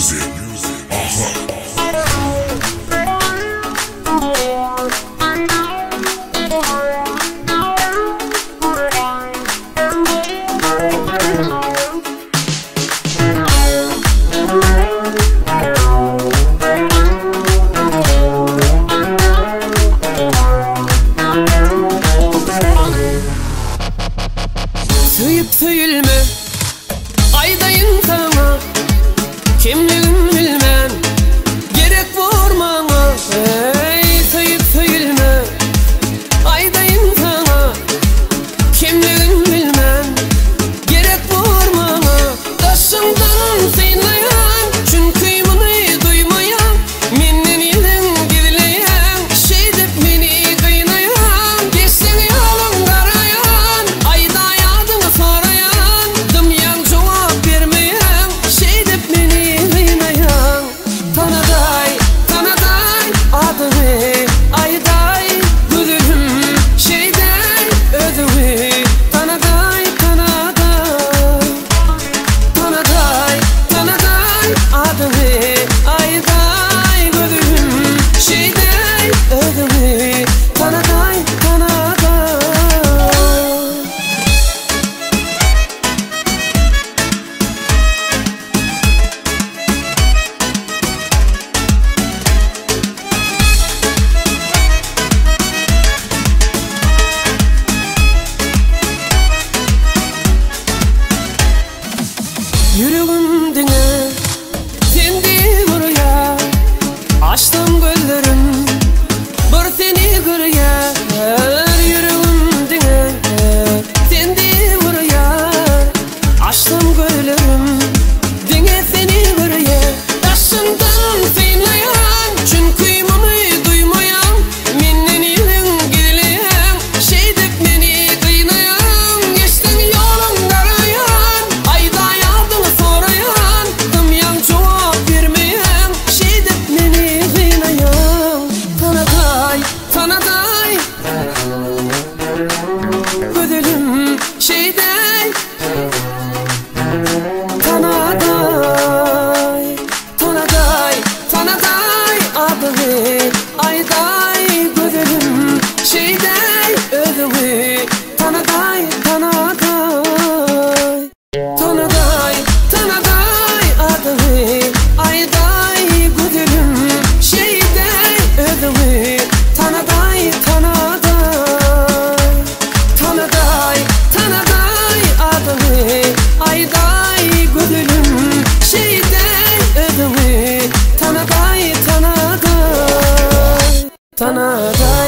music. Söyüp söyülme aydayın sana, kimliğin bilmen gerek vurmana. Söyüp söyülme aydayın sana, kimliğin bilmen gerek vurmana. Taşından sıylayan çün kıymını duymayan, menin yılın gidileyen şey dep meni kıynayan. Geçsen yolun karayan ayda yadını sorayan, dımyan cevap vermeyen şey dep meni kıynayan. Tanaday tanaday adını ayday gülüm şeyday ödümü. Tanaday tanaday tanaday tanaday adını ayday gülüm şeyday ödümü. Tanaday tanaday. Yüreğimdine sendi buraya, açtım gözlerim bir seni görüye. Yüreğimdine sendi buraya, açtım gözlerim dine seni görüye. Taşından sıylayan çün kıymını duymayan, menin yılın gidileyen şey dep meni kıynayan. Geçten yolun karayan ayda yadını sorayan, dımyan cevap vermeyen şey dep meni kıynayan. Tanaday tanaday güzelim şeyday. Tanaday tanaday tanaday adını ayday güzelim şeyday ödümü. Tanaday tanaday tanaday tanaday adını ayday güzelim şeyday ödümü. Tanaday tanaday tanaday tanaday adını ayday güzelim şeyday ödümü. Tanaday tanaday tanaday.